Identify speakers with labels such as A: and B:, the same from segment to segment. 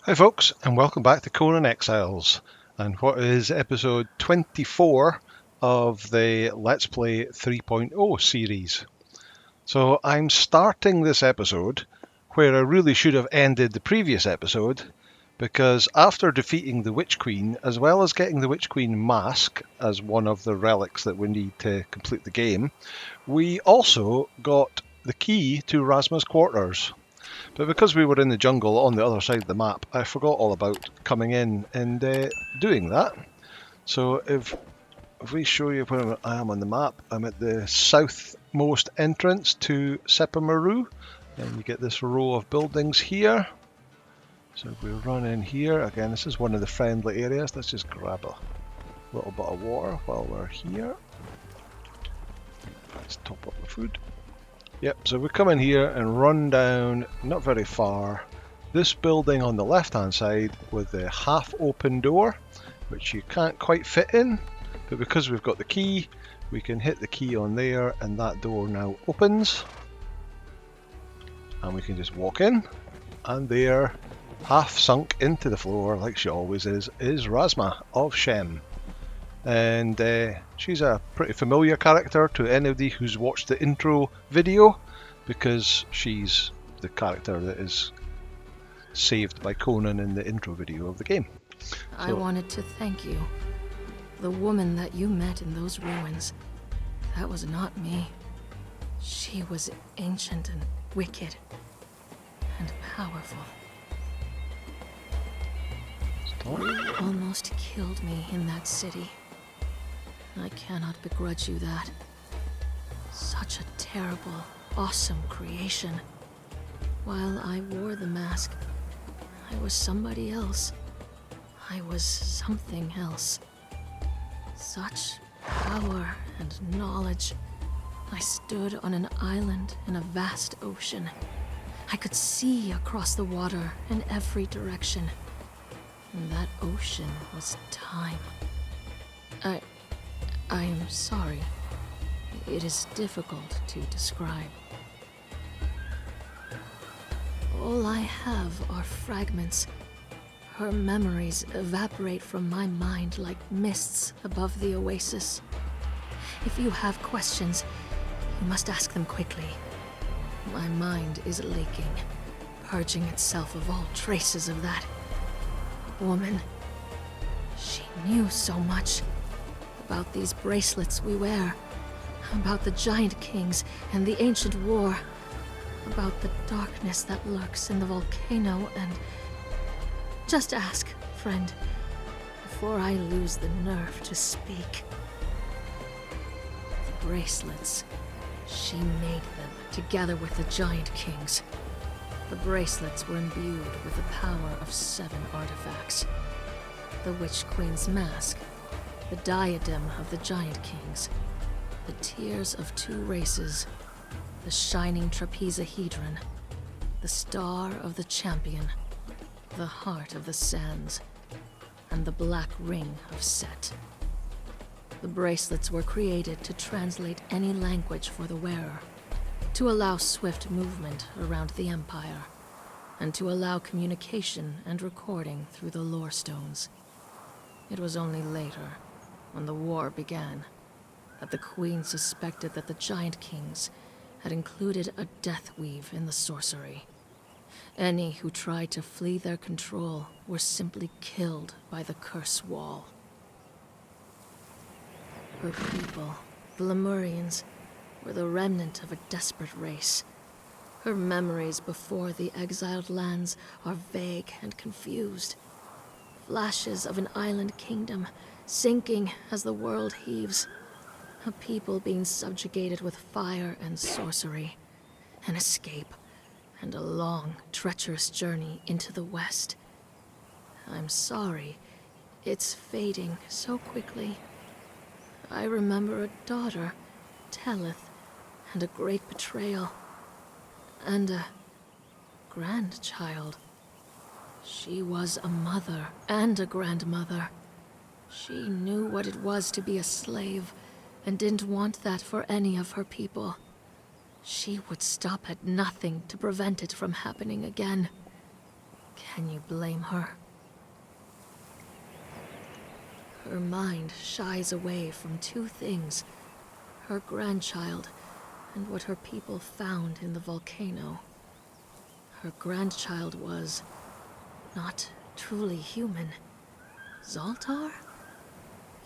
A: Hi folks, and welcome back to Conan Exiles, and what is episode 24 of the Let's Play 3.0 series. So I'm starting this episode where I really should have ended the previous episode, because after defeating the Witch Queen, as well as getting the Witch Queen mask as one of the relics that we need to complete the game, we also got the key to Razma's quarters. But because we were in the jungle on the other side of the map, I forgot all about coming in and doing that. So if we show you where I am on the map, I'm at the southmost entrance to Sepamaru, and you get this row of buildings here. So if we run in here, again, this is one of the friendly areas. Let's just grab a little bit of water while we're here. Let's top up the food. Yep, so we come in here and run down, not very far, this building on the left hand side with the half open door, which you can't quite fit in, but because we've got the key, we can hit the key on there and that door now opens. And we can just walk in, and there, half sunk into the floor like she always is Razma of Shem. And she's a pretty familiar character to anybody who's watched the intro video, because she's the character that is saved by Conan in the intro video of the game.
B: I wanted to thank you. The woman that you met in those ruins, that was not me. She was ancient and wicked and powerful. You almost killed me in that city. I cannot begrudge you that. Such a terrible, awesome creation. While I wore the mask, I was somebody else. I was something else. Such power and knowledge. I stood on an island in a vast ocean. I could see across the water in every direction. And that ocean was time. I am sorry. It is difficult to describe. All I have are fragments. Her memories evaporate from my mind like mists above the oasis. If you have questions, you must ask them quickly. My mind is leaking, purging itself of all traces of that woman. She knew so much. About these bracelets we wear, about the Giant Kings and the ancient war, about the darkness that lurks in the volcano, and... Just ask, friend, before I lose the nerve to speak. The bracelets, she made them together with the Giant Kings. The bracelets were imbued with the power of 7 artifacts. The Witch Queen's mask, the diadem of the Giant Kings, the tears of 2 races, the shining trapezahedron, the star of the champion, the heart of the sands, and the black ring of Set. The bracelets were created to translate any language for the wearer, to allow swift movement around the Empire, and to allow communication and recording through the lore stones. It was only later, when the war began, that the Queen suspected that the Giant Kings had included a death weave in the sorcery. Any who tried to flee their control were simply killed by the curse wall. Her people, the Lemurians, were the remnant of a desperate race. Her memories before the exiled lands are vague and confused. Flashes of an island kingdom, sinking as the world heaves. A people being subjugated with fire and sorcery. An escape, and a long, treacherous journey into the West. I'm sorry. It's fading so quickly. I remember a daughter, Tellith, and a great betrayal. And a grandchild. She was a mother and a grandmother. She knew what it was to be a slave, and didn't want that for any of her people. She would stop at nothing to prevent it from happening again. Can you blame her? Her mind shies away from two things: her grandchild and what her people found in the volcano. Her grandchild was not truly human. Zoltar?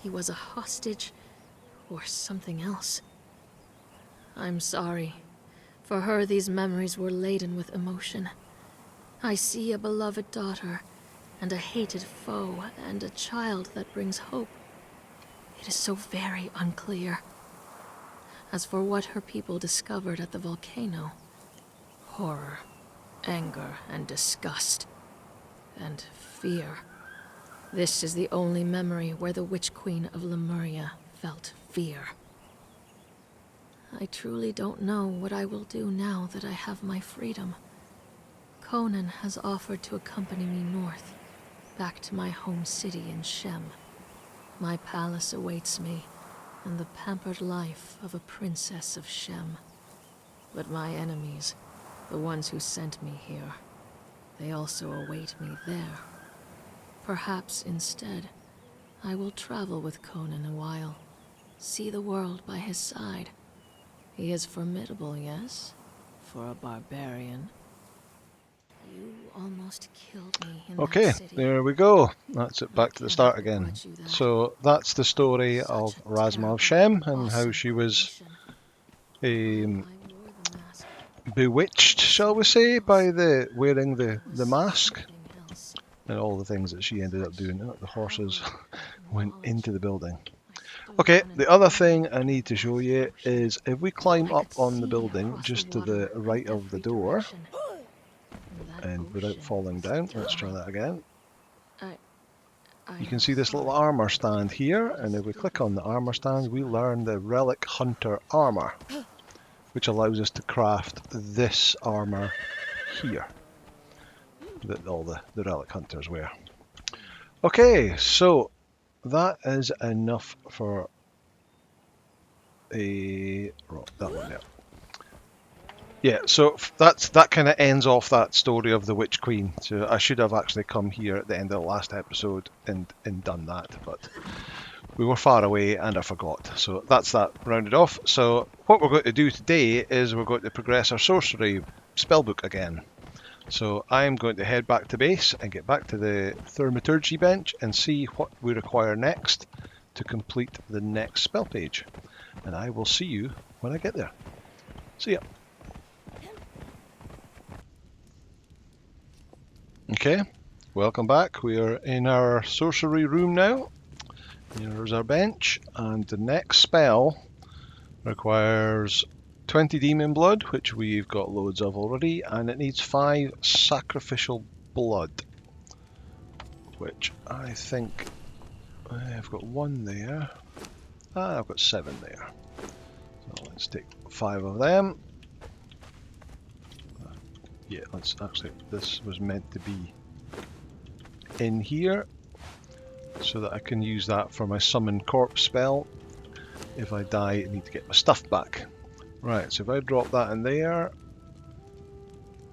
B: He was a hostage or something else. I'm sorry. For her, these memories were laden with emotion. I see a beloved daughter, and a hated foe, and a child that brings hope. It is so very unclear. As for what her people discovered at the volcano, horror, anger, and disgust, and fear. This is the only memory where the Witch Queen of Lemuria felt fear. I truly don't know what I will do now that I have my freedom. Conan has offered to accompany me north, back to my home city in Shem. My palace awaits me, and the pampered life of a princess of Shem. But my enemies, the ones who sent me here, they also await me there. Perhaps instead, I will travel with Conan a while, see the world by his side. He is formidable, yes, for a barbarian. You almost killed me in
A: Okay,
B: that city.
A: there we go. That's it, back to the
B: can't
A: start again.
B: begrudge you that.
A: So that's the story
B: Such
A: of
B: a
A: Razma
B: terrible,
A: of Shem and how
B: awesome
A: she was
B: mission.
A: um,
B: I wore the mask.
A: bewitched, shall we say, by the wearing the mask
B: Something else.
A: and all the things that she ended up doing. The horses went
B: Knowledge.
A: into the building.
B: I stood
A: Okay,
B: on an
A: the other
B: island
A: thing I
B: in
A: need to
B: the
A: show
B: vast
A: you
B: ocean.
A: is if we climb
B: I
A: up
B: could
A: on the
B: see
A: building
B: across
A: just
B: the
A: to the
B: water
A: right
B: in
A: of the
B: every
A: door,
B: direction. That
A: and without
B: ocean
A: falling
B: was
A: down, let's try
B: time.
A: that again.
B: I
A: You can see this little armor stand here, and if we click on the armor stand, we learn the Relic Hunter armor, which allows us to craft this armor here that all the Relic Hunters wear. Okay, so that is enough for that one there. Yeah, so that kind of ends off that story of the Witch Queen. So I should have actually come here at the end of the last episode and done that, but we were far away and I forgot. So that's that rounded off. So what we're going to do today is we're going to progress our Sorcery Spellbook again. So I'm going to head back to base and get back to the Thaumaturgy bench and see what we require next to complete the next spell page. And I will see you when I get there. See ya. Okay, welcome back. We are in our sorcery room now. Here's our bench, and the next spell requires 20 demon blood, which we've got loads of already, and it needs 5 sacrificial blood, which I think I've got 1 there. I've got 7 there. So let's take 5 of them. Yeah, let's actually, this was meant to be in here so that I can use that for my summon corpse spell. If I die, I need to get my stuff back. Right, so if I drop that in there,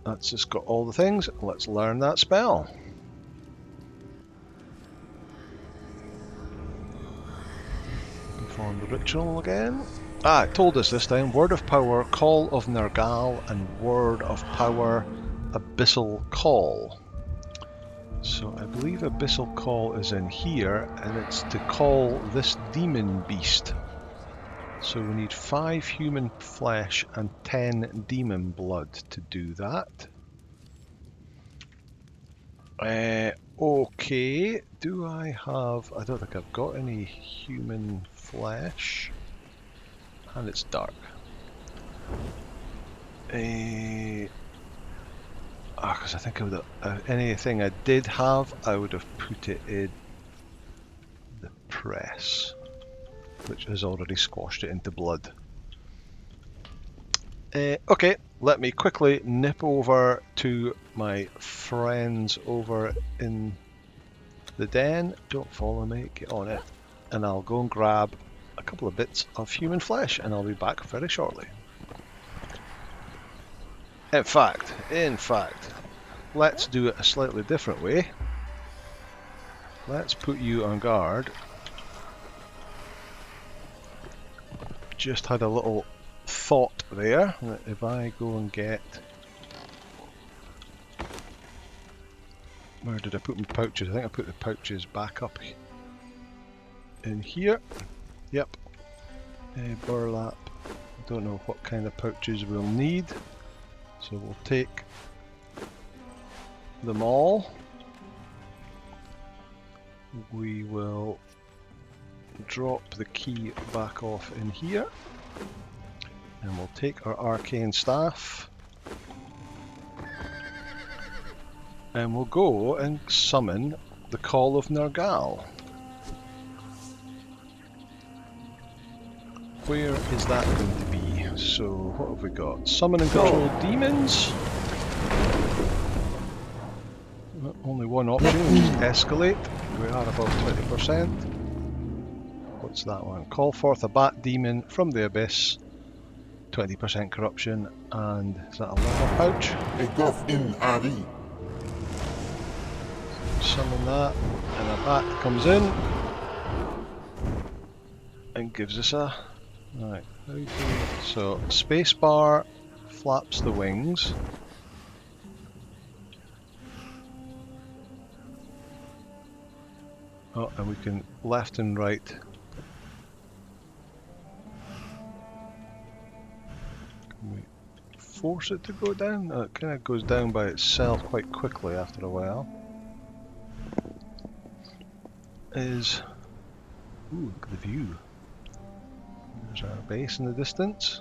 A: that's just got all the things. Let's learn that spell. Perform the ritual again. It told us this time, Word of Power, Call of Nergal, and Word of Power, Abyssal Call. So I believe Abyssal Call is in here, and it's to call this demon beast. So we need 5 human flesh and 10 demon blood to do that. Okay, do I have... I don't think I've got any human flesh. And it's dark. Because I think I would have, anything I did have, I would have put it in the press, which has already squashed it into blood. Okay, let me quickly nip over to my friends over in the den. Don't follow me, get on it. And I'll go and grab a couple of bits of human flesh, and I'll be back very shortly. In fact, let's do it a slightly different way. Let's put you on guard. Just had a little thought there that if I go and get... Where did I put my pouches? I think I put the pouches back up in here. Yep. Burlap. I don't know what kind of pouches we'll need. So we'll take the Maul. We will drop the key back off in here. And we'll take our arcane staff. And we'll go and summon the Call of Nergal. Where is that going to be? So, what have we got? Summon and control demons. Only one option, which is escalate. We are about 20%. What's that one? Call forth a bat demon from the abyss. 20% corruption. And is that a level pouch? Summon that, and a bat comes in and gives us a... Right, so spacebar flaps the wings. Oh, and we can left and right. Can we force it to go down? Oh, it kind of goes down by itself quite quickly after a while. Is... Ooh, look at the view. There's our base in the distance.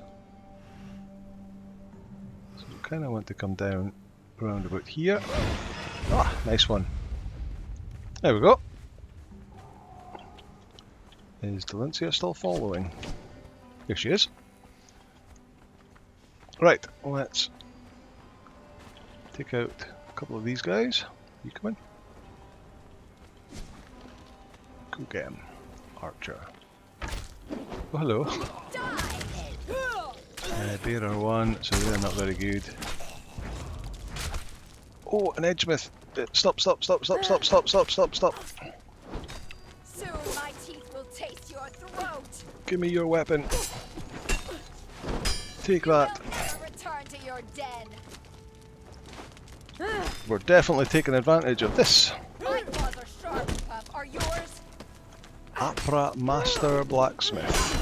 A: So we kind of want to come down around about here. Ah, nice one. There we go. Is Delencia still following? Here she is. Right, let's take out a couple of these guys. You come in. Go get him. Archer. Oh, hello. Bearer 1, so they're not very good. Oh, an Edgemouth! Stop, stop, stop, stop, stop, stop, stop, stop, stop.
C: Soon my teeth will taste your throat.
A: Give me your weapon. Take that.
C: Never return to your den.
A: We're definitely taking advantage of this.
C: My claws are sharp, pup. Are yours?
A: Apra Master Blacksmith.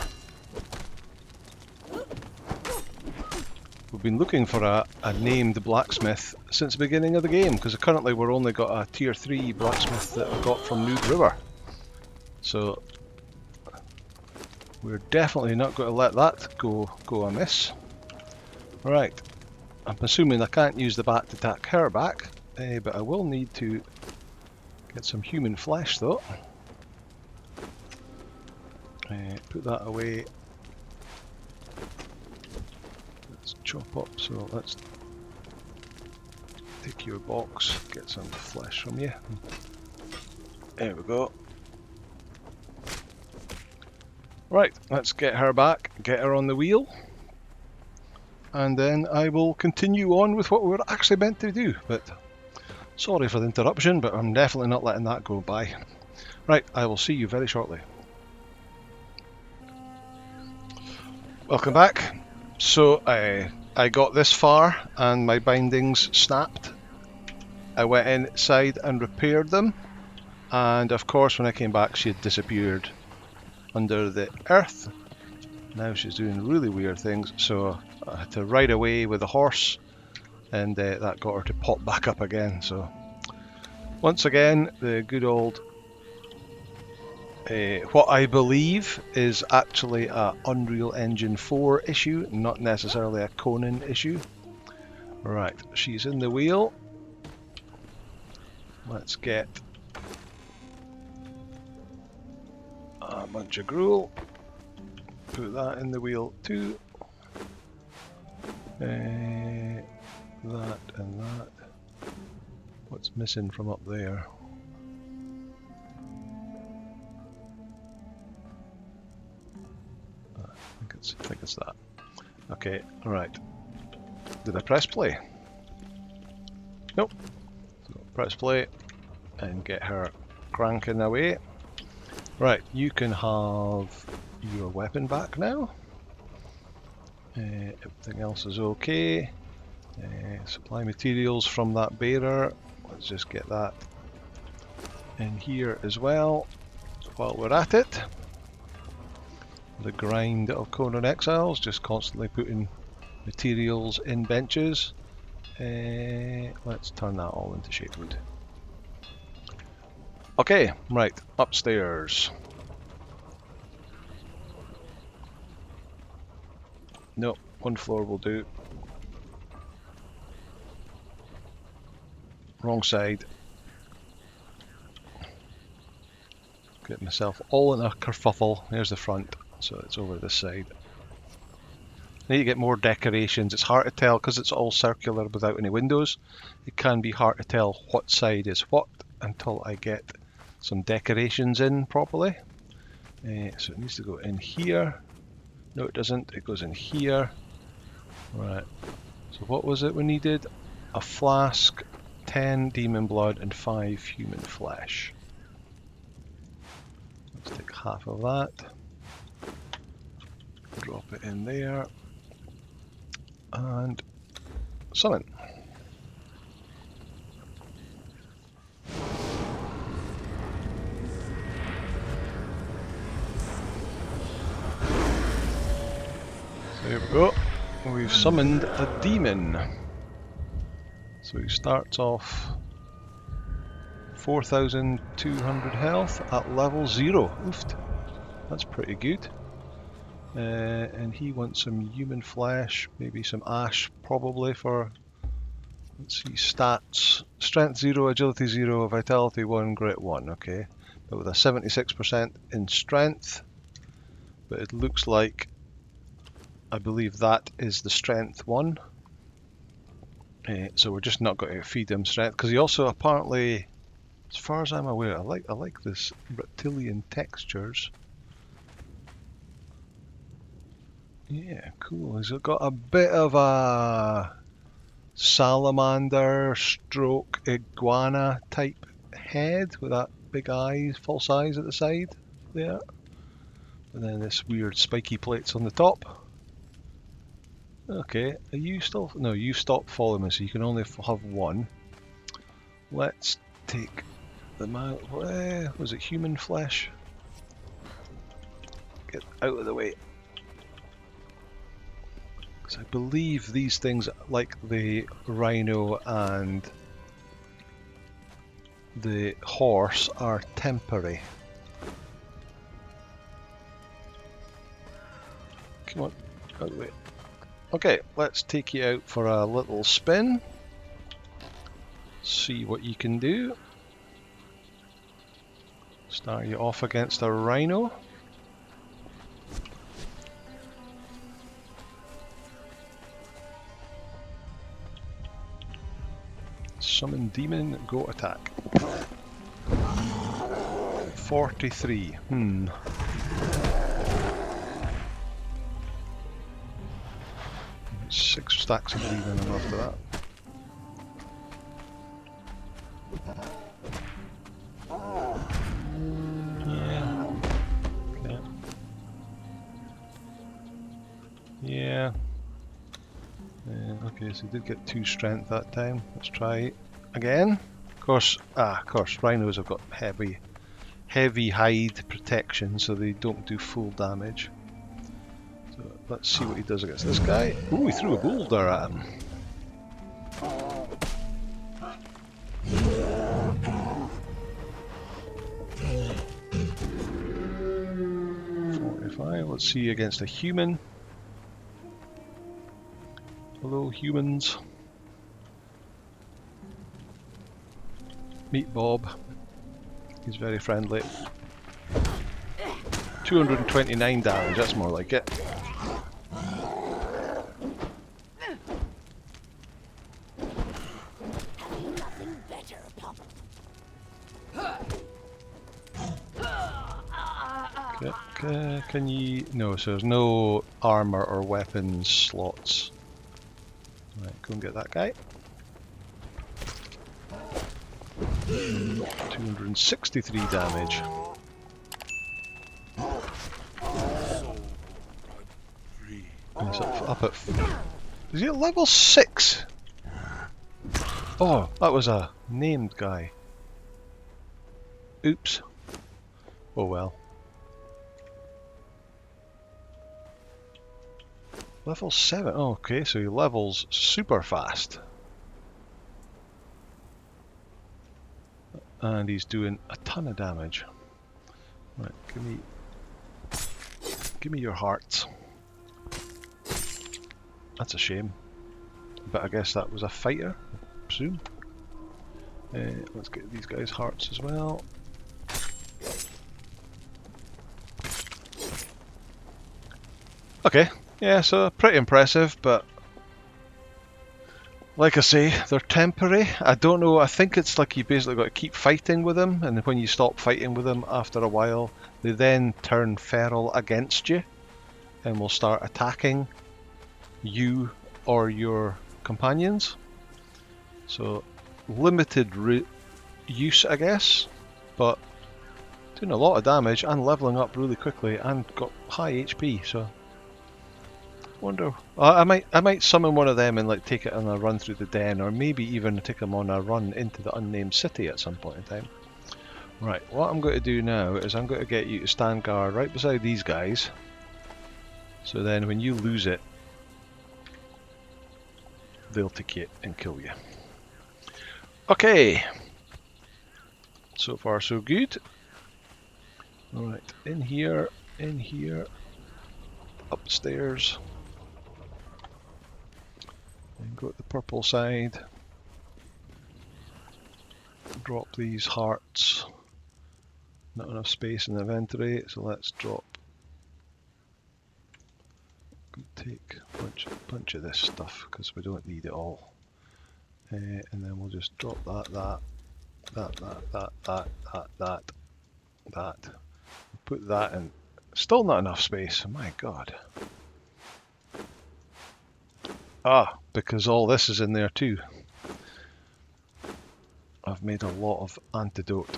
A: We've been looking for a named blacksmith since the beginning of the game, because currently we're only got a tier 3 blacksmith that we got from Nude River. So we're definitely not going to let that go amiss. Right, I'm assuming I can't use the bat to attack her back, but I will need to get some human flesh though. Put that away. Let's chop up, so let's take your box, get some flesh from you. There we go. Right, let's get her back, get her on the wheel, and then I will continue on with what we were actually meant to do. But sorry for the interruption, but I'm definitely not letting that go by. Right, I will see you very shortly. Welcome back. So I got this far and my bindings snapped. I went inside and repaired them, and of course when I came back she had disappeared under the earth. Now she's doing really weird things, so I had to ride away with a horse, and that got her to pop back up again. So once again, the good old what I believe is actually a Unreal Engine 4 issue, not necessarily a Conan issue. Right, she's in the wheel. Let's get a bunch of gruel. Put that in the wheel too. That and that. What's missing from up there? I think it's that. Okay, right. Did I press play? Nope. So press play and get her cranking away. Right, you can have your weapon back now. Everything else is okay. Supply materials from that bearer. Let's just get that in here as well while we're at it. The grind of Conan Exiles, just constantly putting materials in benches. Let's turn that all into shapewood. Okay, right, upstairs. No, one floor will do. Wrong side. Get myself all in a kerfuffle. There's the front, so it's over this side. Need to get more decorations. It's hard to tell because it's all circular without any windows. It can be hard to tell what side is what until I get some decorations in properly. So it needs to go in here. No, it doesn't. It goes in here. Right. So what was it we needed? A flask, 10 demon blood, and 5 human flesh. Let's take half of that. Drop it in there. And summon. There we go. We've summoned a demon. So he starts off 4,200 health at level 0. Oofed. That's pretty good. And he wants some human flesh, maybe some ash probably for, let's see, stats. Strength 0, agility 0, vitality 1, grit 1, okay. But with a 76% in strength. But it looks like, I believe that is the strength 1. So we're just not going to feed him strength, because he also apparently, as far as I'm aware, I like this reptilian textures. Yeah, cool. He's got a bit of a salamander stroke iguana type head with that big eyes, false eyes at the side there. And then this weird spiky plates on the top. Okay, are you still... No, you stopped following me, so you can only have one. Let's take the man... was it human flesh? Get out of the way. Because I believe these things, like the rhino and the horse, are temporary. Come on, out of the way. Okay, let's take you out for a little spin. See what you can do. Start you off against a rhino. Summon demon, go attack. 43. 6 stacks of demon and after that. Yeah. Okay. Yeah. Okay, so he did get 2 strength that time. Let's try again. Of course, rhinos have got heavy hide protection, so they don't do full damage. So let's see what he does against this guy. Ooh, he threw a boulder at him. Let's see against a human. Hello, humans. Meet Bob. He's very friendly. 229 damage, that's more like it. Can you... No, so there's no armour or weapons slots. Right, go and get that guy. 263 damage. He's up at... Is he at level 6? Oh, that was a named guy. Oops. Oh well. Level 7. Oh, okay, so he levels super fast. And he's doing a ton of damage. Right, give me your hearts. That's a shame. But I guess that was a fighter, I presume. Let's get these guys' hearts as well. Okay, yeah, so pretty impressive, but like I say, they're temporary. I don't know, I think it's like you basically got to keep fighting with them, and when you stop fighting with them after a while, they then turn feral against you and will start attacking you or your companions. So limited use, I guess, but doing a lot of damage and leveling up really quickly and got high HP. So wonder, I might summon one of them and like take it on a run through the den, or maybe even take them on a run into the Unnamed City at some point in time. Right, what I'm going to do now is I'm going to get you to stand guard right beside these guys, so then when you lose it, they'll take it and kill you. Okay, so far so good. Alright, in here, upstairs, and go to the purple side, drop these hearts. Not enough space in the inventory, so let's drop, take a bunch of this stuff because we don't need it all. And then we'll just drop that. Put that in. Still not enough space, my god. Ah, because all this is in there too. I've made a lot of antidote.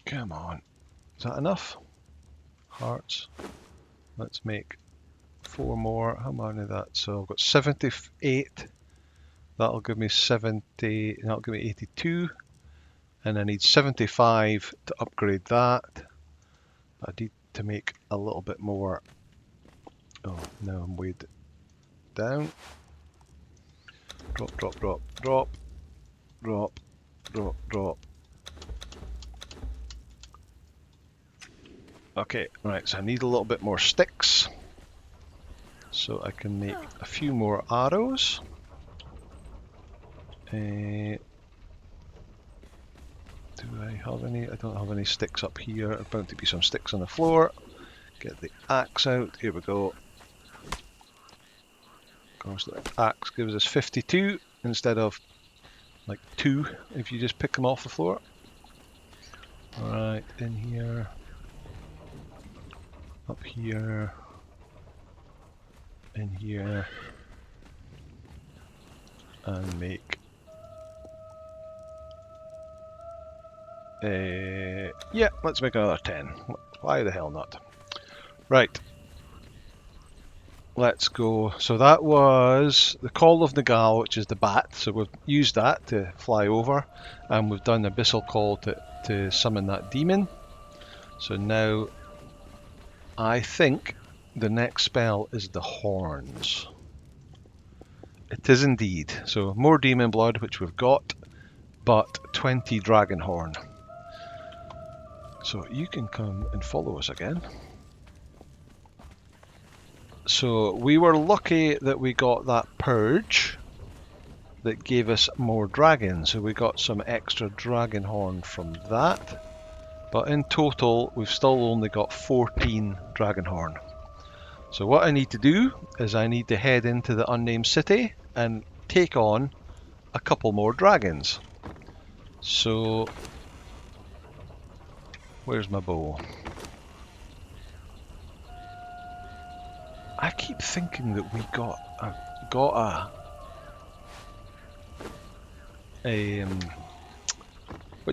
A: Come on. Is that enough? Hearts. Let's make 4 more. How many of that? So I've got 78. That'll give me 70. That'll give me 82. And I need 75 to upgrade that. I need to make a little bit more. Oh, now I'm weighed down. Drop, drop, drop, drop, drop, drop, drop. Okay, right, so I need a little bit more sticks. So I can make a few more arrows. Do I have any? I don't have any sticks up here. There's bound to be some sticks on the floor. Get the axe out. Here we go. Of course, the axe gives us 52 instead of like 2 if you just pick them off the floor. Alright, in here. Up here. In here. And make yeah, let's make another 10. Why the hell not? Right. Let's go. So that was the Call of Nergal, which is the bat. So we've used that to fly over, and we've done the Abyssal Call to summon that demon. So now I think the next spell is the Horns. It is indeed. So more demon blood, which we've got, but 20 dragon horn. So you can come and follow us again. So we were lucky that we got that purge that gave us more dragons. So we got some extra dragon horn from that. But in total, we've still only got 14 dragon horn. So what I need to do is I need to head into the Unnamed City and take on a couple more dragons. So where's my bow? I keep thinking that we got a what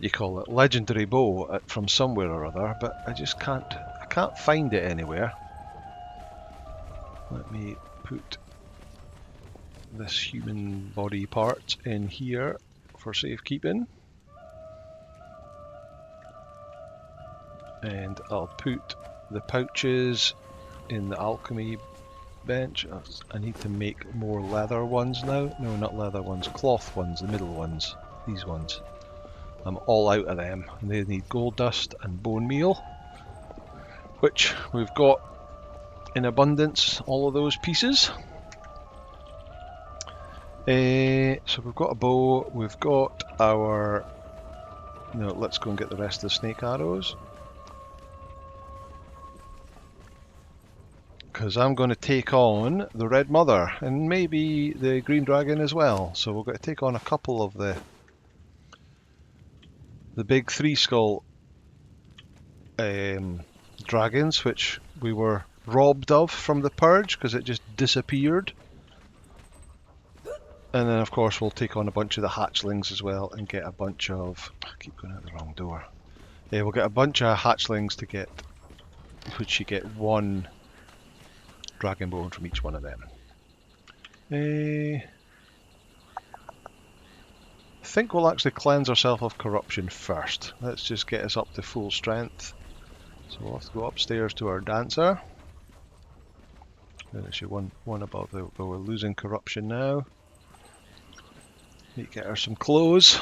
A: do you call it, legendary bow from somewhere or other, but I just can't find it anywhere. Let me put this human body part in here for safekeeping, and I'll put the pouches in the alchemy bench. I need to make more leather ones now. No, not leather ones, cloth ones, the middle ones, these ones. I'm all out of them. They need gold dust and bone meal, which we've got in abundance, all of those pieces. So we've got a bow, we've got our... No, let's go and get the rest of the snake arrows. Because I'm going to take on the Red Mother, and maybe the Green Dragon as well. So we're going to take on a couple of the big three skull dragons, which we were robbed of from the purge because it just disappeared. And then of course we'll take on a bunch of the hatchlings as well and get a bunch of... I keep going out the wrong door. Yeah, we'll get a bunch of hatchlings to get, which you get one dragon bone from each one of them. I think we'll actually cleanse ourselves of corruption first. Let's just get us up to full strength. So we'll have to go upstairs to our dancer. There's actually one above there, but we're losing corruption now. Need to get her some clothes.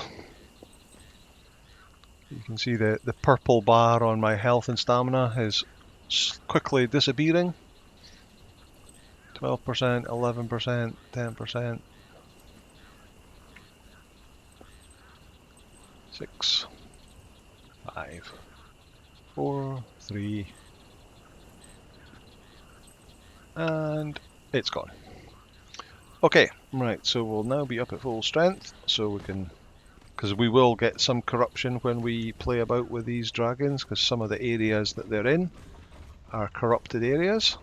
A: You can see the purple bar on my health and stamina is quickly disappearing. 12%, 11%, 10%. 6, 5, 4, 3, and it's gone. Okay, right, so we'll now be up at full strength, so we can, because we will get some corruption when we play about with these dragons, because some of the areas that they're in are corrupted areas.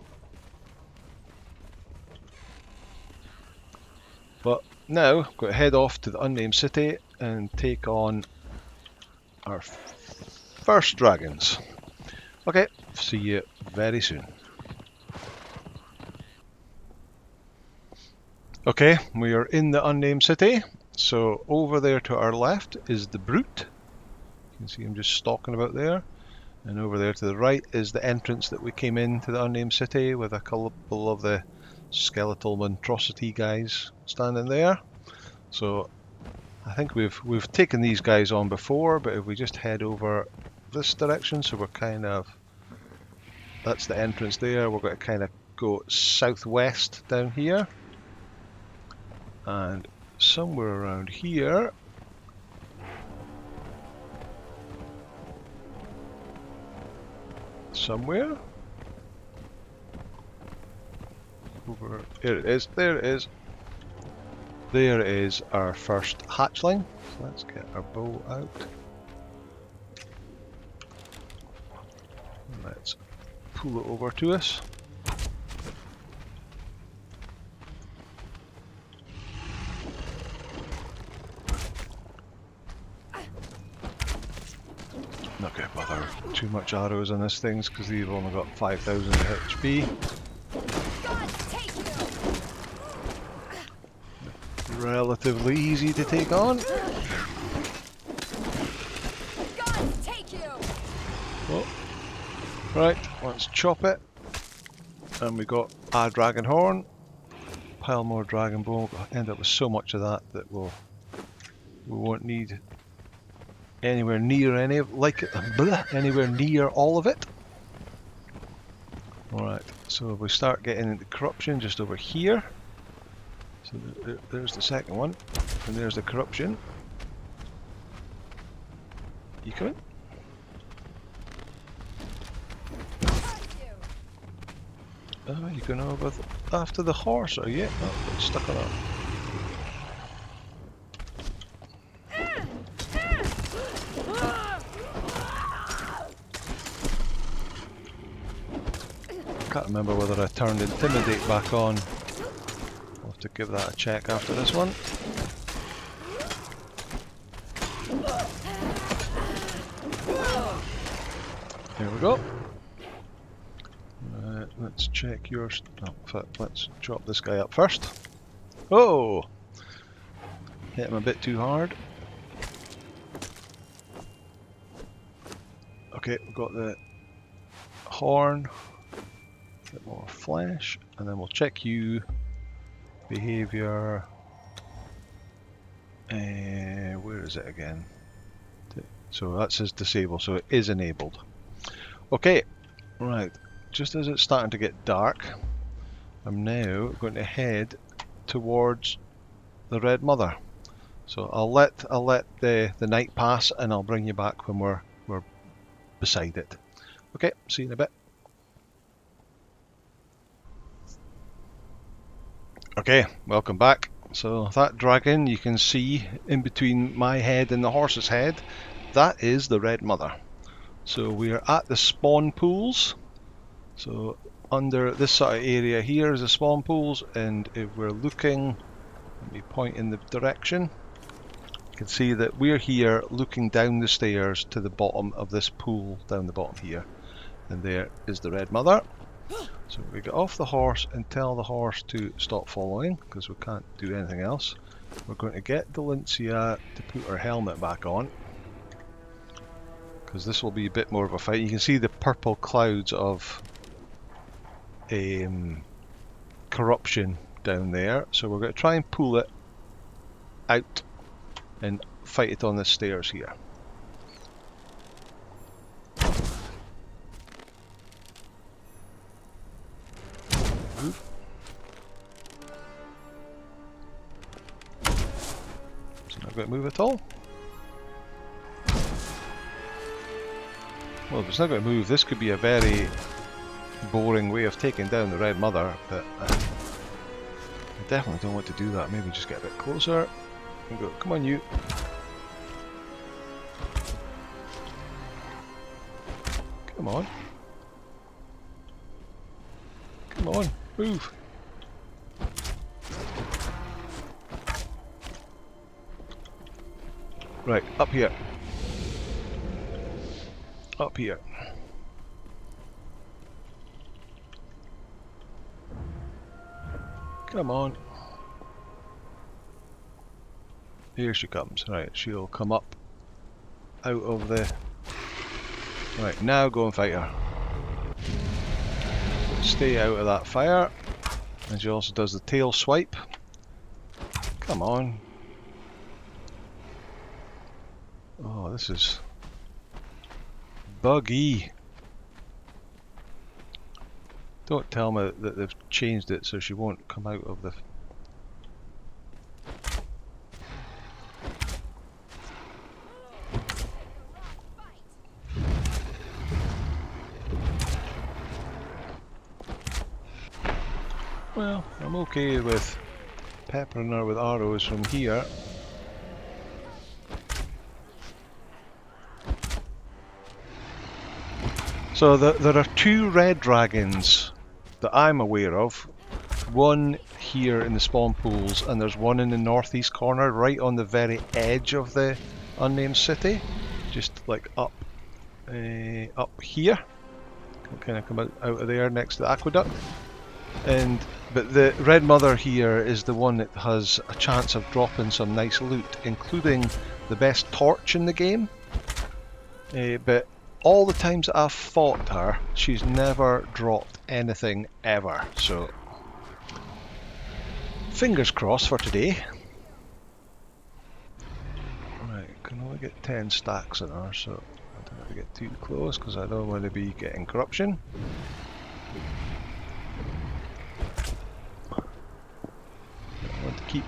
A: But now, we've got to head off to the Unnamed City and take on our first dragons. Okay, see you very soon. Okay, we are in the Unnamed City. So over there to our left is the Brute. You can see him just stalking about there. And over there to the right is the entrance that we came into the Unnamed City with a couple of the skeletal monstrosity guys standing there. So I think we've taken these guys on before, but if we just head over this direction, so we're kind of, that's the entrance there, we're going to kind of go southwest down here, and somewhere around here somewhere over, there it is, there it is. There is our first hatchling. So let's get our bow out. Let's pull it over to us. Not going to bother too much arrows on this thing because they've only got 5,000 HP. Relatively easy to take on. Oh. Right, let's chop it. And we got a dragon horn. Pile more dragon bone. We'll end up with so much of that that we won't need anywhere near anywhere near all of it. Alright, so if we start getting into corruption just over here. So there's the second one, and there's the corruption. You coming? Oh, you going over after the horse, are you? Oh, got stuck on that. Can't remember whether I turned Intimidate back on. To give that a check after this one. go. Let's check yours. No, in fact, let's chop this guy up first. Oh! Hit him a bit too hard. Okay, we've got the horn. A bit more flesh. And then we'll check you. Behavior. Where is it again? So that says disable, so it is enabled. Okay, right. Just as it's starting to get dark, I'm now going to head towards the Red Mother. So I'll let the night pass, and I'll bring you back when we're beside it. Okay, see you in a bit. Okay, welcome back. So that dragon you can see in between my head and the horse's head, that is the Red Mother. So we are at the spawn pools. So under this sort of area here is the spawn pools, and if we're looking, let me point in the direction, you can see that we're here looking down the stairs to the bottom of this pool down the bottom here, and there is the Red Mother. So we get off the horse and tell the horse to stop following, because we can't do anything else. We're going to get Delincia to put her helmet back on, because this will be a bit more of a fight. You can see the purple clouds of corruption down there, so we're going to try and pull it out and fight it on the stairs here. It's not going to move at all. Well, if it's not going to move, this could be a very boring way of taking down the Red Mother, but I definitely don't want to do that. Maybe just get a bit closer and go, come on you. Come on. Come on, move. Right, up here. Up here. Come on. Here she comes. Right, she'll come up out of the... Right, now go and fight her. Stay out of that fire. And she also does the tail swipe. Come on. Oh, this is buggy. Don't tell me that they've changed it so she won't come out of the... Well, I'm okay with peppering her with arrows from here. So there are two red dragons that I'm aware of. One here in the spawn pools, and there's one in the northeast corner, right on the very edge of the Unnamed City, just like up here. Kind of come out of there next to the aqueduct. But the Red Mother here is the one that has a chance of dropping some nice loot, including the best torch in the game. But all the times that I've fought her, she's never dropped anything ever. So, fingers crossed for today. Right, can only get 10 stacks on her, so I don't have to get too close because I don't want to be getting corruption. I want to keep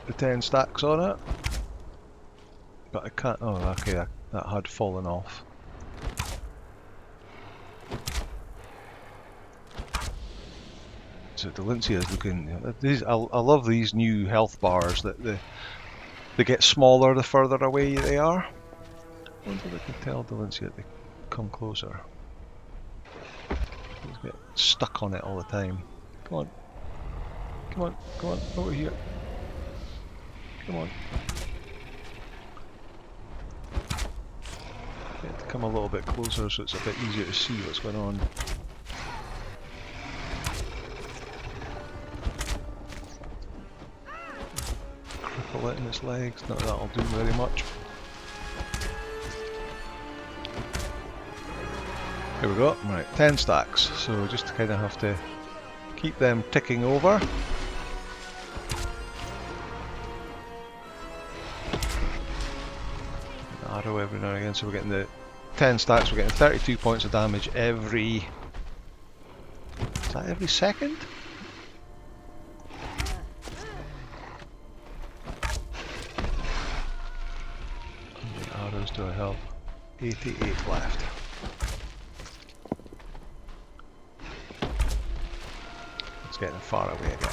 A: the 10 stacks on it, but I can't. Oh, okay, that had fallen off. So Delincia is looking. I love these new health bars that they get smaller the further away they are. I wonder if I can tell Delincia to come closer. He's get stuck on it all the time. Come on. Come on, come on, over here. Come on. Get to come a little bit closer so it's a bit easier to see what's going on. Cripple it in its legs, not that that'll do very much. Here we go, right, 10 stacks, so just kind of have to keep them ticking over. An arrow every now and again, so we're getting the 10 stacks, we're getting 32 points of damage every... is that every second? How many arrows do I have? 88 left. It's getting far away again.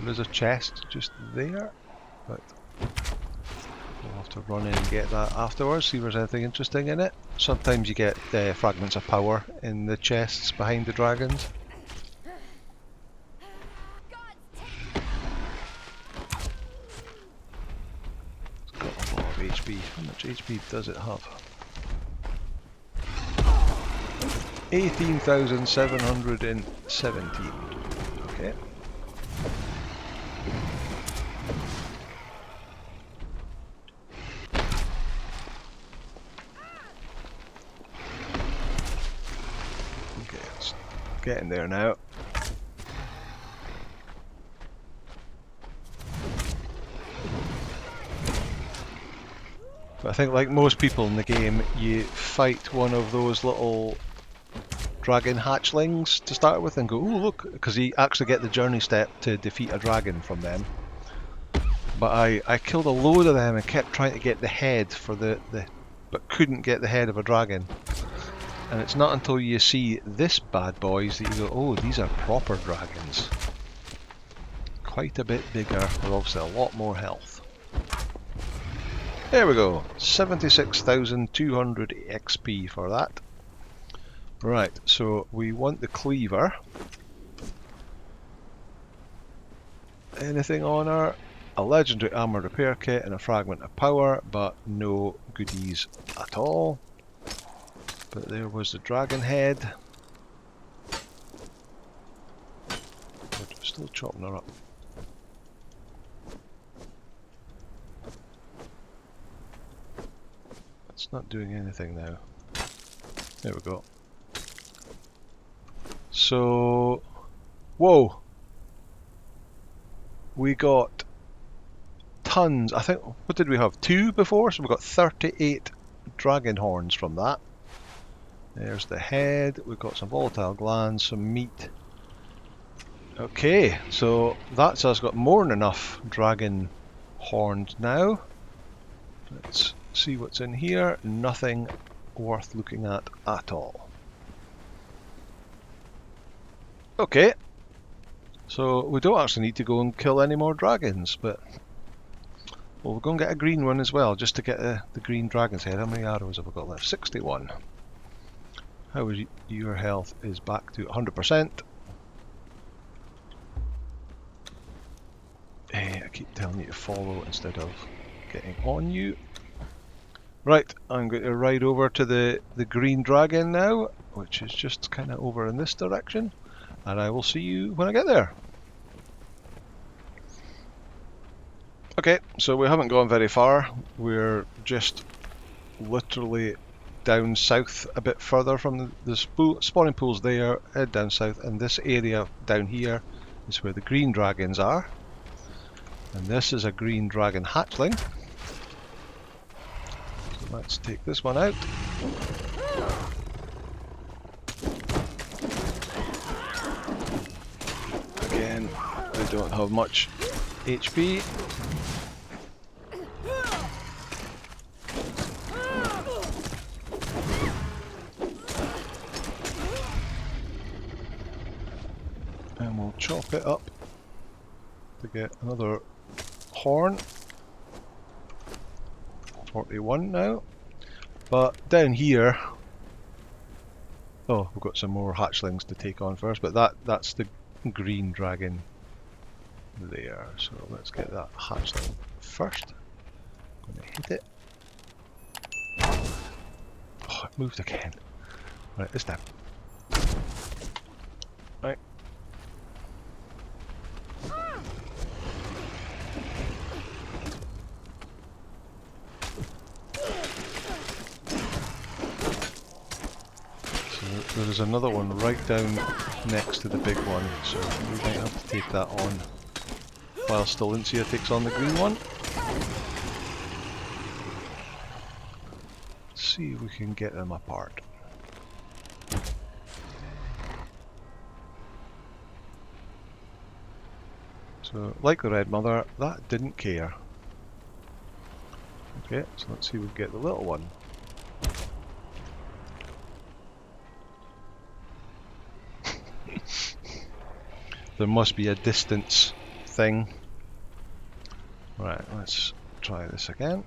A: There's a chest just there, but we'll have to run in and get that afterwards, see if there's anything interesting in it. Sometimes you get fragments of power in the chests behind the dragons. It's got a lot of HP. How much HP does it have? 18,717. Okay. Okay, it's getting there now. But I think, like most people in the game, you fight one of those little dragon hatchlings to start with and go, oh look, because you actually get the journey step to defeat a dragon from them. But I killed a load of them and kept trying to get the head for but couldn't get the head of a dragon. And it's not until you see this bad boys that you go, oh, these are proper dragons. Quite a bit bigger, with obviously a lot more health. There we go, 76,200 XP for that. Right, so we want the cleaver. Anything on her? A legendary armor repair kit and a fragment of power, but no goodies at all. But there was the dragon head. We're still chopping her up. It's not doing anything now. There we go. So, whoa, we got tons. I think, what did we have? 2 before? So we got 38 dragon horns from that. There's the head. We've got some volatile glands, some meat. Okay, so that's us got more than enough dragon horns now. Let's see what's in here. Nothing worth looking at all. Okay, so we don't actually need to go and kill any more dragons, but we'll go and get a green one as well, just to get the green dragon's head. How many arrows have we got left? 61. How is your health is back to 100%. I keep telling you to follow instead of getting on you. Right, I'm going to ride over to the green dragon now, which is just kind of over in this direction. And I will see you when I get there. Okay, so we haven't gone very far. We're just literally down south a bit further from the spawning pools there, head down south, and this area down here is where the green dragons are. And this is a green dragon hatchling. So let's take this one out. Again, I don't have much HP. And we'll chop it up to get another horn. 41 now. But down here, oh, we've got some more hatchlings to take on first, but that's the green dragon there. So let's get that hatchling first. Gonna hit it. Oh, it moved again. Right, this time. Right. So there's another one right down next to the big one, so we might have to take that on while Stalencia takes on the green one. See if we can get them apart. So, like the Red Mother, that didn't care. Okay, so let's see if we can get the little one. There must be a distance thing. Right, let's try this again.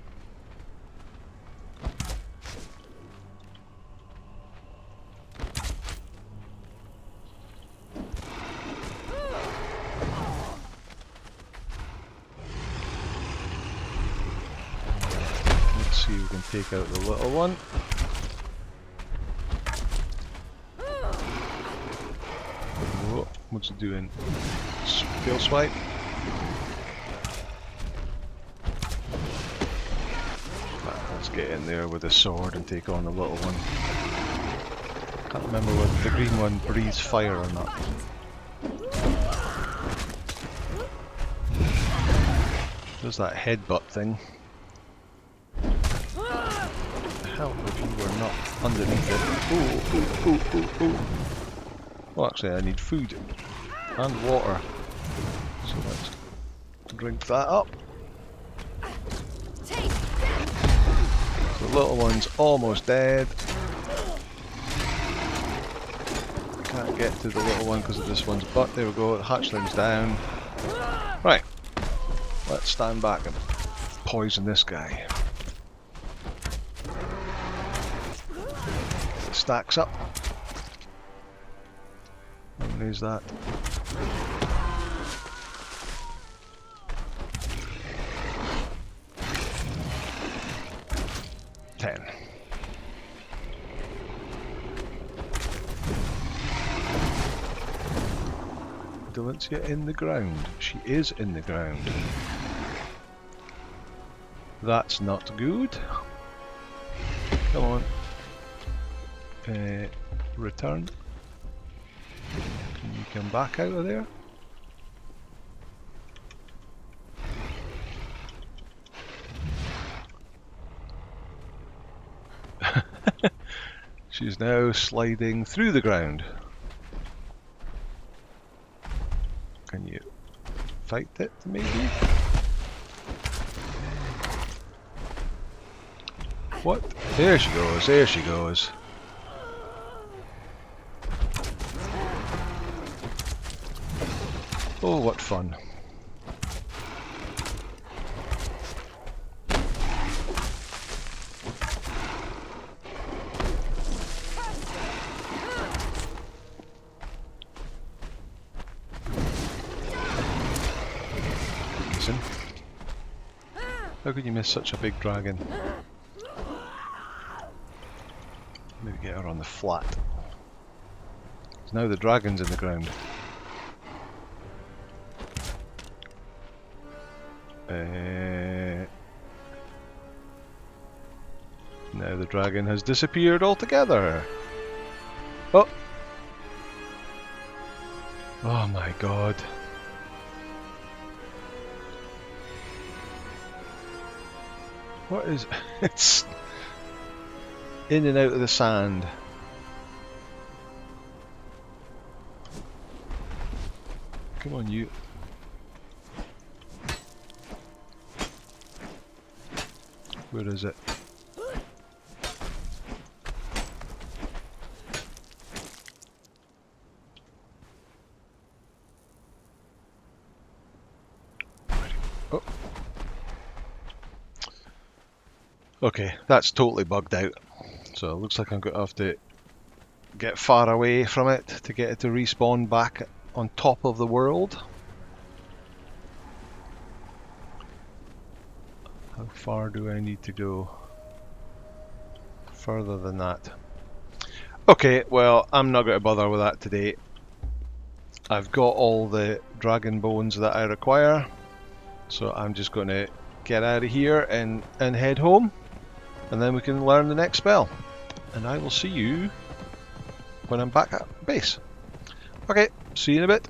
A: Let's see if we can take out the little one. Whoa, what's it doing? Tail swipe. Let's get in there with a sword and take on the little one. Can't remember whether the green one breathes fire or not. There's that headbutt thing. Help if you were not underneath it. Well, actually, I need food and water. So let's drink that up. The little one's almost dead. Can't get to the little one because of this one's butt. There we go, the hatchling's down. Right, let's stand back and poison this guy. It stacks up. And there's that. Stalencia in the ground. She is in the ground. That's not good. Come on. Return. Can you come back out of there? She's now sliding through the ground. Can you fight it, maybe? What? There she goes, there she goes. Oh, what fun. How could you miss such a big dragon? Maybe get her on the flat. Now the dragon's in the ground. Now the dragon has disappeared altogether. Oh! Oh my god. What is... it's in and out of the sand. Come on, you. Where is it? Oh. Okay, that's totally bugged out. So it looks like I'm going to have to get far away from it to get it to respawn back on top of the world. How far do I need to go? Further than that. Okay, well, I'm not going to bother with that today. I've got all the dragon bones that I require, so I'm just going to get out of here and head home, and then we can learn the next spell. And I will see you when I'm back at base. Okay, see you in a bit.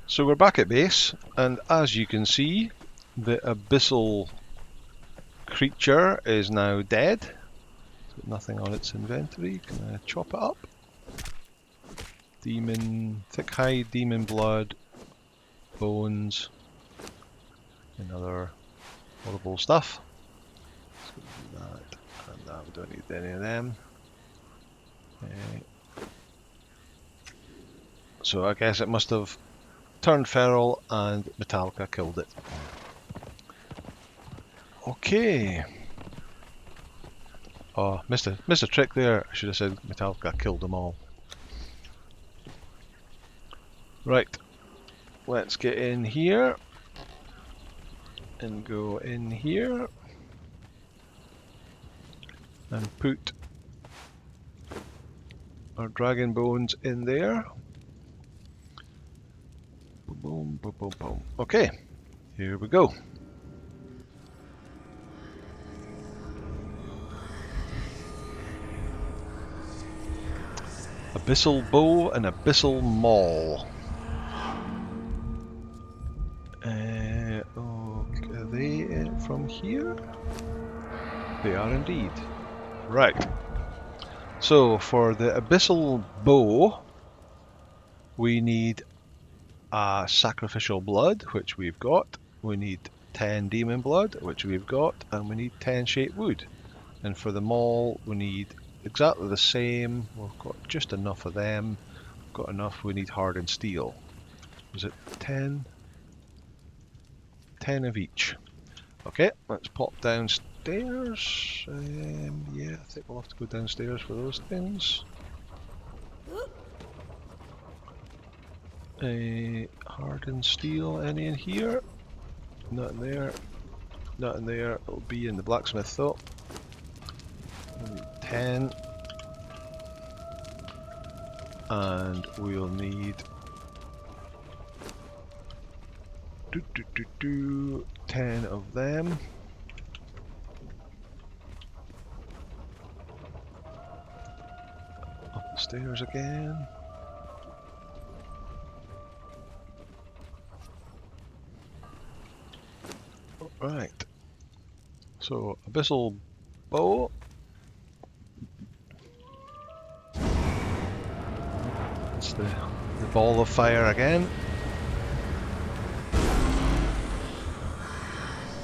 A: So we're back at base, and as you can see, the Abyssal creature is now dead. Nothing on its inventory. Can I chop it up? Demon, thick hide, demon blood, bones, and other horrible stuff. So do that and that. We don't need any of them. So I guess it must have turned feral and Metallica killed it. Okay. Oh, missed a trick there. I should have said Metallica killed them all. Right, let's get in here and go in here and put our dragon bones in there. Boom, boom, boom, boom. Okay, here we go. Abyssal bow and Abyssal Maul. Are they from here? They are indeed. Right. So for the Abyssal bow, we need a sacrificial blood, which we've got. We need 10 demon blood, which we've got, and we need 10 shaped wood. And for the maul, we need exactly the same. We've got just enough of them. We've got enough. We need hardened steel. Is it 10? 10 of each. Okay, let's pop downstairs. Yeah, I think we'll have to go downstairs for those things. Hardened steel, any in here? Not in there. Not in there. It'll be in the blacksmith though. 10. And we'll need 10 of them. Up the stairs again. Right. So Abyssal bow. That's the ball of fire again.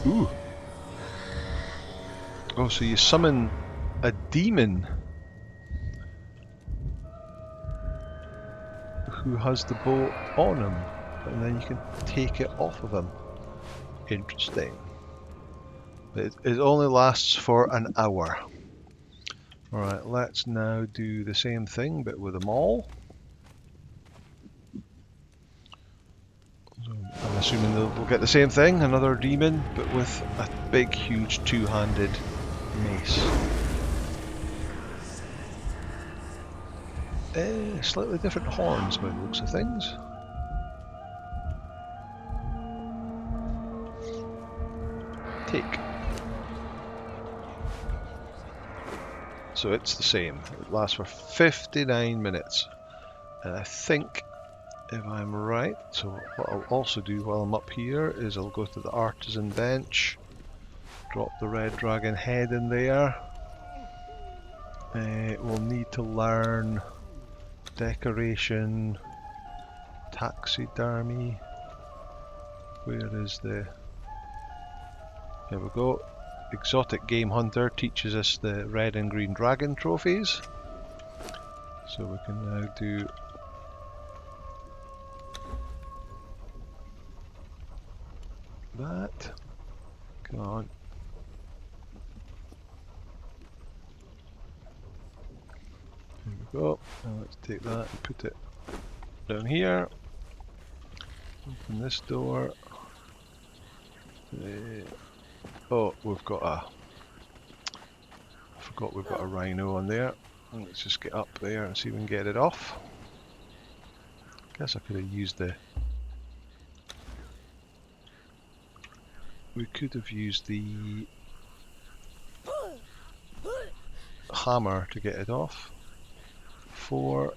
A: Ooh. Oh, so you summon a demon who has the bow on him, and then you can take it off of him. Interesting. It only lasts for an hour. Alright, let's now do the same thing, but with a maul. So I'm assuming we'll get the same thing, another demon, but with a big, huge two-handed mace. Slightly different horns by the looks of things. Take. So it's the same. It lasts for 59 minutes. And I think, if I'm right, so what I'll also do while I'm up here is I'll go to the artisan bench, drop the red dragon head in there. We'll need to learn decoration, taxidermy. Where is the... There we go. Exotic Game Hunter teaches us the red and green dragon trophies. So we can now do that. Come on. There we go. Now let's take that and put it down here. Open this door. Oh, we've got a... I forgot we've got a rhino on there. Let's just get up there and see if we can get it off. Guess I could have used the... We could have used the hammer to get it off. 4.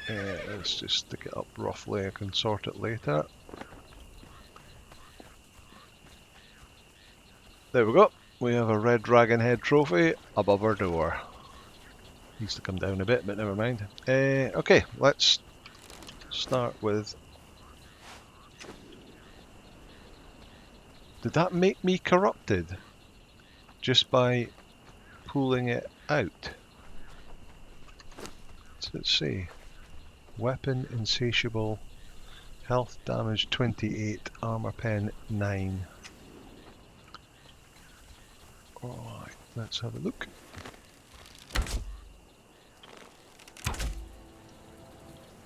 A: Let's just stick it up roughly. I can sort it later. There we go. We have a red dragon head trophy above our door. Needs to come down a bit, but never mind. Okay, let's start with... Did that make me corrupted? Just by pulling it out? What's it say? Weapon insatiable. Health damage 28. Armor pen 9. Alright, let's have a look.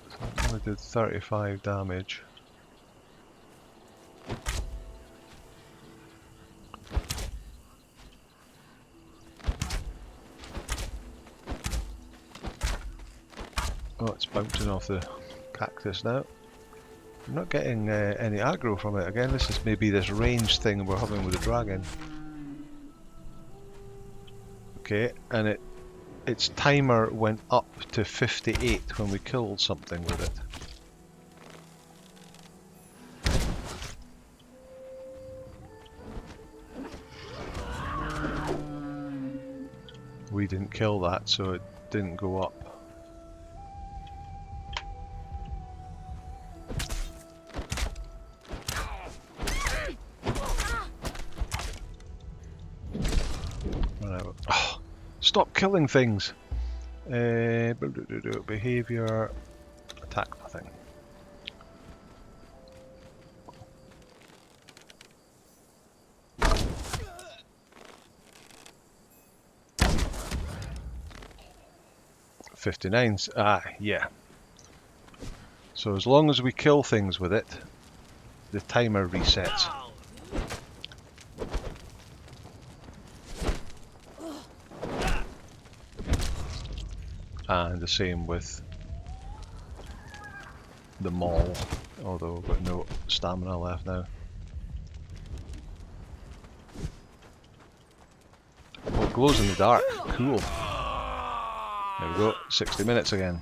A: So I only did 35 damage. Oh, it's bouncing off the cactus now. I'm not getting any aggro from it. Again, this is maybe this range thing we're having with the dragon. Okay, and its timer went up to 58 when we killed something with it. We didn't kill that, so it didn't go up. Oh, stop killing things! Behavior, attack nothing. '59's, yeah. So as long as we kill things with it, the timer resets. And the same with the Maul, although we've got no stamina left now. Oh, it glows in the dark. Cool. There we go, 60 minutes again.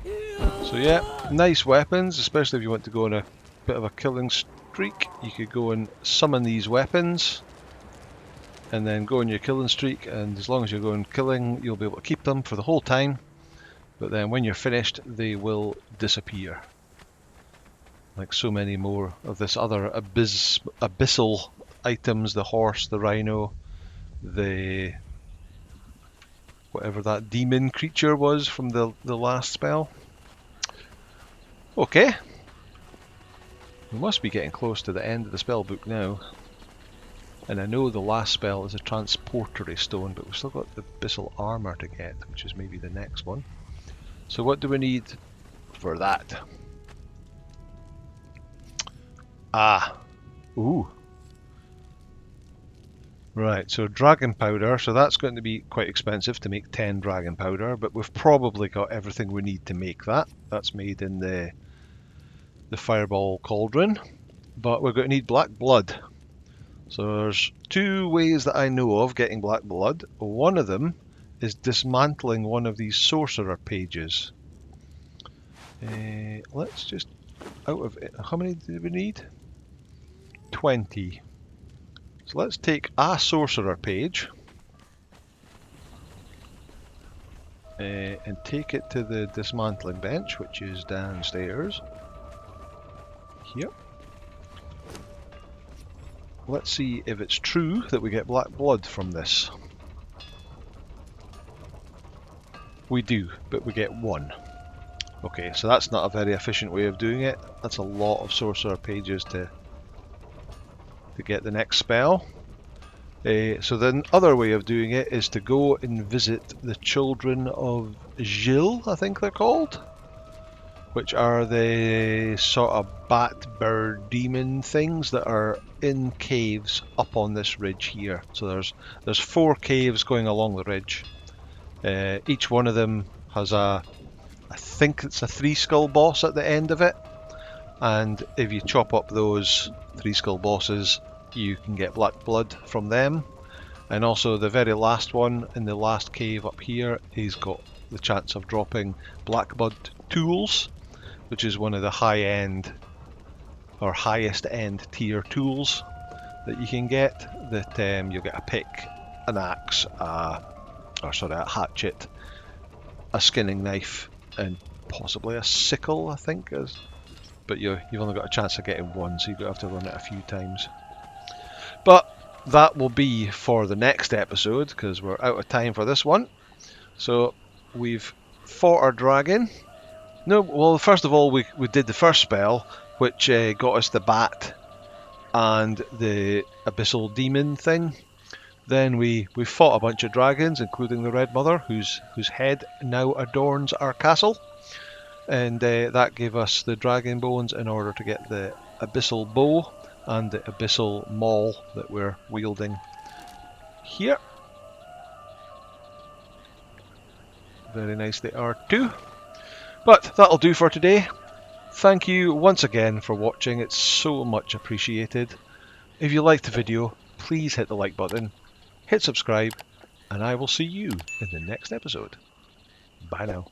A: So yeah, nice weapons, especially if you want to go on a bit of a killing streak. You could go and summon these weapons and then go on your killing streak, and as long as you're going killing, you'll be able to keep them for the whole time, but then when you're finished, they will disappear. Like so many more of this other abyssal items, the horse, the rhino, the whatever that demon creature was from the last spell. Okay. We must be getting close to the end of the spellbook now. And I know the last spell is a transportory stone, but we've still got the Abyssal armour to get, which is maybe the next one. So what do we need for that? Ooh. Right, so dragon powder, so that's going to be quite expensive to make 10 dragon powder, but we've probably got everything we need to make that. That's made in the fireball cauldron, but we're going to need black blood. So there's 2 ways that I know of getting black blood. One of them is dismantling one of these sorcerer pages. Let's just, out of it, how many do we need? 20. So let's take a sorcerer page and take it to the dismantling bench, which is downstairs. Here. Let's see if it's true that we get black blood from this. We do, but we get 1. Okay, so that's not a very efficient way of doing it. That's a lot of sorcerer pages to get the next spell. So the other way of doing it is to go and visit the children of Gilles, I think they're called. which are the sort of bat bird demon things that are in caves up on this ridge here. So there's 4 caves going along the ridge. Each one of them has I think it's a 3 skull boss at the end of it, and if you chop up those 3 skull bosses, you can get black blood from them. And also the very last one in the last cave up here, he's got the chance of dropping black blood tools, which is one of the high end or highest end tier tools that you can get. That you'll get a pick, an axe, a hatchet, a skinning knife, and possibly a sickle, I think. But you've only got a chance of getting one, so you have to run it a few times. But that will be for the next episode, because we're out of time for this one. So we've fought our dragon. No, well, first of all, we did the first spell, which got us the bat and the abyssal demon thing. Then we fought a bunch of dragons, including the Red Mother, whose head now adorns our castle. And that gave us the dragon bones in order to get the abyssal bow and the Abyssal Maul that we're wielding here. Very nice they are too. But that'll do for today. Thank you once again for watching, it's so much appreciated. If you liked the video, please hit the like button, hit subscribe, and I will see you in the next episode. Bye now.